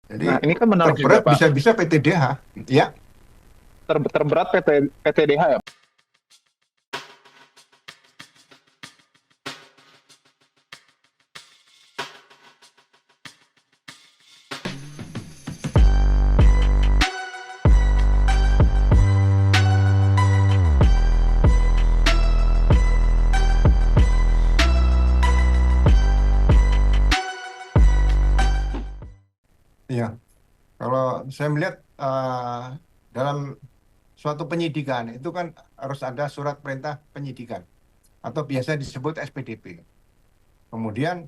Jadi Nah, ini kan menarik juga, terberat Pak. bisa-bisa PTDH. Ya, Terberat PTDH ya. iya. Kalau saya melihat dalam suatu penyidikan itu kan harus ada surat perintah penyidikan atau biasa disebut SPDP. Kemudian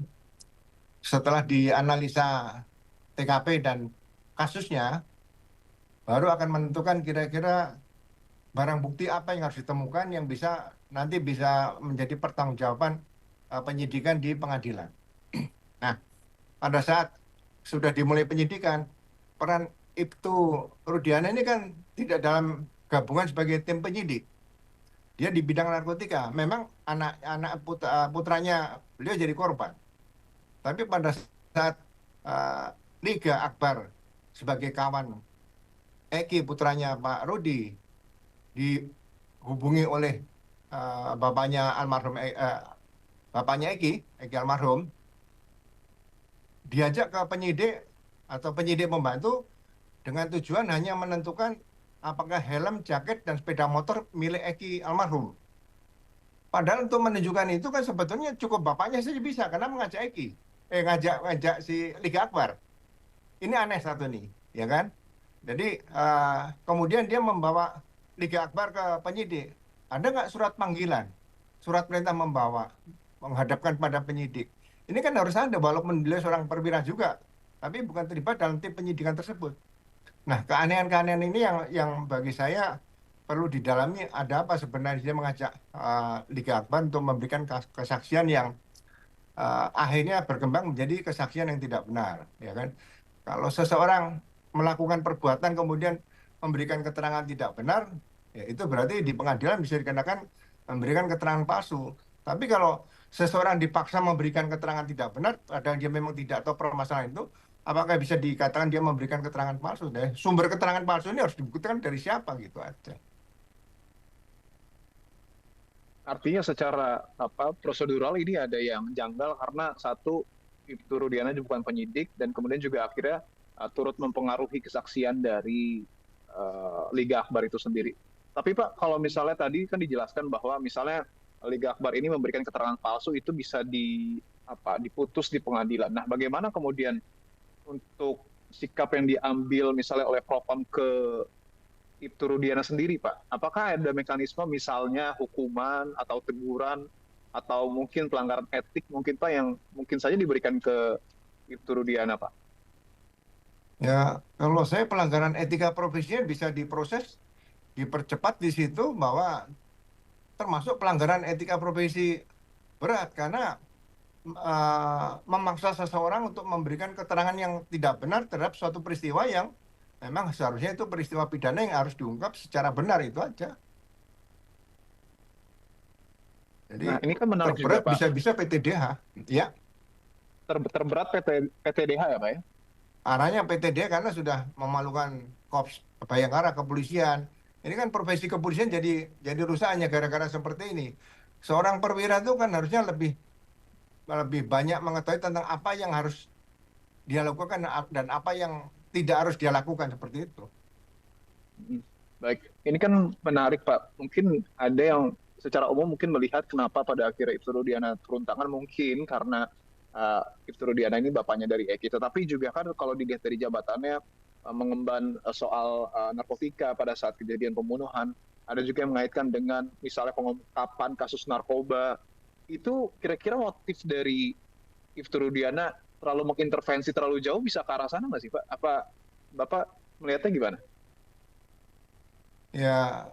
setelah dianalisa TKP dan kasusnya, baru akan menentukan kira-kira barang bukti apa yang harus ditemukan yang nanti bisa menjadi pertanggungjawaban penyidikan di pengadilan. Nah, pada saat sudah dimulai penyidikan, peran Ibtu Rudiana ini kan tidak dalam gabungan sebagai tim penyidik. Dia di bidang narkotika. Memang anak-anak putranya beliau jadi korban. Tapi pada saat uh, Liga Akbar sebagai kawan Eki putranya Pak Rudi dihubungi oleh bapaknya almarhum bapaknya Eki almarhum, diajak ke penyidik atau penyidik membantu dengan tujuan hanya menentukan apakah helm, jaket, dan sepeda motor milik Eki almarhum. Padahal untuk menunjukkan itu kan sebetulnya cukup bapaknya saja bisa karena mengajak Eki, ngajak si Liga Akbar. Ini aneh satu nih, ya kan? Jadi kemudian dia membawa Liga Akbar ke penyidik. Ada nggak surat panggilan, surat perintah membawa, menghadapkan pada penyidik? Ini kan harus ada, walaupun beliau seorang perwira juga, tapi bukan terlibat dalam tim penyidikan tersebut. Nah, keanehan-keanehan ini yang bagi saya perlu didalami. Ada apa sebenarnya dia mengajak Liga Akbar untuk memberikan kesaksian yang akhirnya berkembang menjadi kesaksian yang tidak benar, ya kan? Kalau seseorang melakukan perbuatan kemudian memberikan keterangan tidak benar, ya itu berarti di pengadilan bisa dikenakan memberikan keterangan palsu. Tapi kalau seseorang dipaksa memberikan keterangan tidak benar, padahal dia memang tidak tahu permasalahan itu, apakah bisa dikatakan dia memberikan keterangan palsu? Nah, sumber keterangan palsu ini harus dibuktikan dari siapa gitu aja. Artinya secara apa prosedural ini ada yang janggal karena satu Ibtu Rudiana bukan penyidik dan kemudian juga akhirnya turut mempengaruhi kesaksian dari Liga Akbar itu sendiri. Tapi Pak, kalau misalnya tadi kan dijelaskan bahwa misalnya Liga Akbar ini memberikan keterangan palsu itu bisa diputus di pengadilan. Nah, bagaimana kemudian untuk sikap yang diambil misalnya oleh Propam ke Ibtu Rudiana sendiri, Pak? Apakah ada mekanisme misalnya hukuman atau teguran atau mungkin pelanggaran etik mungkin Pak yang mungkin saja diberikan ke Ibtu Rudiana, Pak? Ya, kalau saya pelanggaran etika profesinya bisa diproses, dipercepat di situ bahwa termasuk pelanggaran etika profesi berat karena memaksa seseorang untuk memberikan keterangan yang tidak benar terhadap suatu peristiwa yang memang seharusnya itu peristiwa pidana yang harus diungkap secara benar itu aja. Jadi Nah, ini kan menarik juga, terberat Pak. bisa-bisa PTDH. Ya, Terberat PTDH ya, Pak ya? arahnya PTDH karena sudah memalukan Korps Bayangkara kepolisian. Ini kan profesi kepolisian jadi rusak hanya gara-gara seperti ini. Seorang perwira itu kan harusnya lebih lebih banyak mengetahui tentang apa yang harus dia lakukan dan apa yang tidak harus dia lakukan seperti itu. Hmm. Baik, ini kan menarik Pak. Mungkin ada yang secara umum mungkin melihat kenapa pada akhirnya Ibtu Rudiana turun tangan mungkin karena Ibtu Rudiana ini bapaknya dari Eki. Tetapi juga kan kalau dilihat dari jabatannya mengemban soal narkotika pada saat kejadian pembunuhan, ada juga yang mengaitkan dengan misalnya pengungkapan kasus narkoba. Itu kira-kira motif dari Ibtu Rudiana terlalu mengintervensi terlalu jauh bisa ke arah sana nggak sih Pak? Apa Bapak melihatnya gimana? Ya,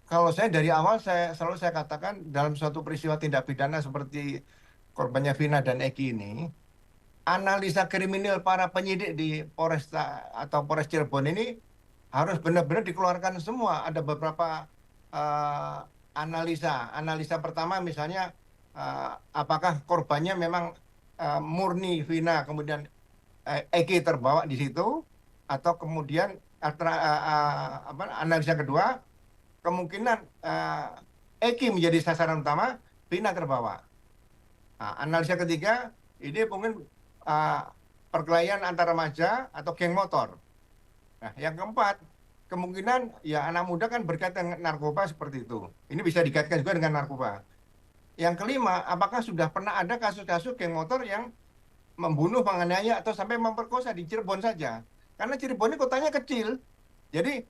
kalau saya dari awal saya selalu katakan dalam suatu peristiwa tindak pidana seperti korbannya Vina dan Eki ini, analisa kriminal para penyidik di Polresta atau Polres Cirebon ini harus benar-benar dikeluarkan semua. Ada beberapa eh, analisa. Analisa pertama misalnya apakah korbannya memang murni Vina, kemudian Eki terbawa di situ, atau kemudian analisa kedua kemungkinan Eki menjadi sasaran utama, Vina terbawa. Nah, analisa ketiga ini mungkin perkelahian antara remaja atau geng motor. Nah, yang keempat kemungkinan ya anak muda kan berkaitan dengan narkoba seperti itu. Ini bisa dikaitkan juga dengan narkoba. Yang kelima, apakah sudah pernah ada kasus-kasus geng motor yang membunuh, menganiaya atau sampai memperkosa di Cirebon saja? Karena Cirebon ini kotanya kecil, jadi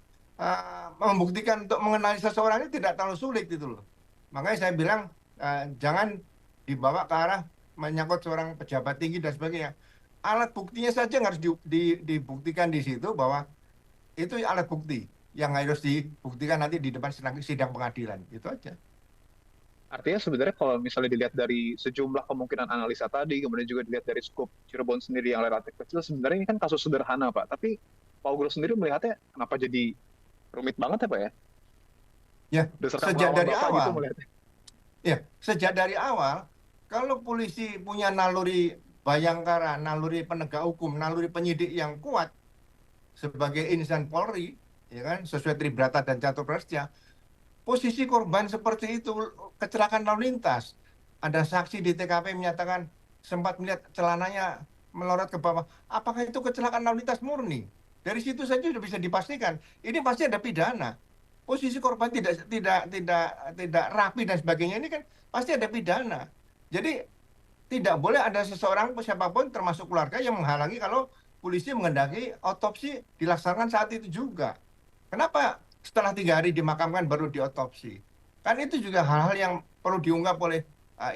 membuktikan untuk mengenali seseorang ini tidak terlalu sulit gitu loh. Makanya saya bilang jangan dibawa ke arah menyangkut seorang pejabat tinggi dan sebagainya. Alat buktinya saja yang harus dibuktikan di situ, bahwa itu alat bukti yang harus dibuktikan nanti di depan sidang pengadilan. Itu aja. Artinya sebenarnya kalau misalnya dilihat dari sejumlah kemungkinan analisa tadi, kemudian juga dilihat dari skop Cirebon sendiri yang relatif kecil, sebenarnya ini kan kasus sederhana, Pak. Tapi Pak Ugro sendiri melihatnya kenapa jadi rumit banget ya, Pak ya? Ya, Berdasarkan sejak pengalaman dari Bapak gitu awal. melihatnya. Ya, sejak dari awal, kalau polisi punya naluri bayangkara, naluri penegak hukum, naluri penyidik yang kuat sebagai insan Polri, ya kan, sesuai Tribrata dan Catur Prasetya, posisi korban seperti itu, kecelakaan lalu lintas, ada saksi di TKP menyatakan sempat melihat celananya melorot ke bawah. Apakah itu kecelakaan lalu lintas murni? Dari situ saja sudah bisa dipastikan. Ini pasti ada pidana. Posisi korban tidak rapi dan sebagainya, ini kan pasti ada pidana. Jadi tidak boleh ada seseorang siapapun termasuk keluarga yang menghalangi kalau polisi menghendaki otopsi dilaksanakan saat itu juga. Kenapa setelah 3 hari dimakamkan baru diotopsi? Kan itu juga hal-hal yang perlu diungkap oleh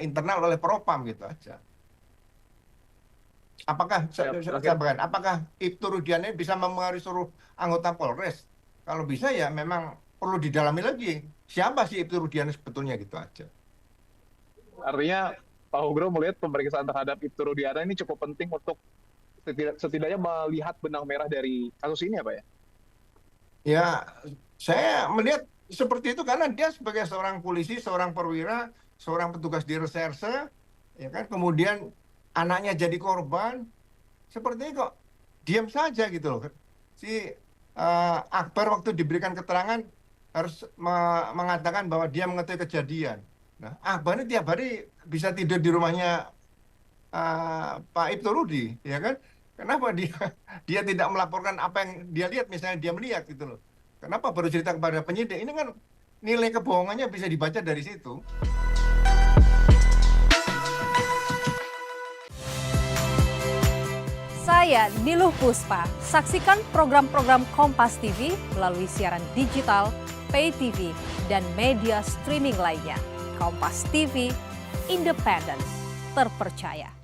internal, oleh Propam gitu aja. Apakah apakah Ibtu Rudiana bisa mempengaruhi seluruh anggota Polres? Kalau bisa ya memang perlu didalami lagi. Siapa sih Ibtu Rudiana sebetulnya, gitu aja. Artinya Pak Ugro melihat pemeriksaan terhadap Ibtu Rudiana ini cukup penting untuk setidaknya melihat benang merah dari kasus ini ya, Pak ya? Ya, saya melihat seperti itu karena dia sebagai seorang polisi, seorang perwira, seorang petugas di reserse, ya kan, kemudian anaknya jadi korban, seperti ini kok diam saja gitu loh. Si Akbar waktu diberikan keterangan harus mengatakan bahwa dia mengetahui kejadian. Nah, Akbar ini tiap hari bisa tidur di rumahnya Pak Ibtu Rudi, ya kan? Kenapa dia tidak melaporkan apa yang dia lihat, misalnya dia melihat gitu loh. Kenapa baru cerita kepada penyidik? Ini kan nilai kebohongannya bisa dibaca dari situ. Saya Niluh Puspa. Saksikan program-program Kompas TV melalui siaran digital, pay TV, dan media streaming lainnya. Kompas TV, independen, terpercaya.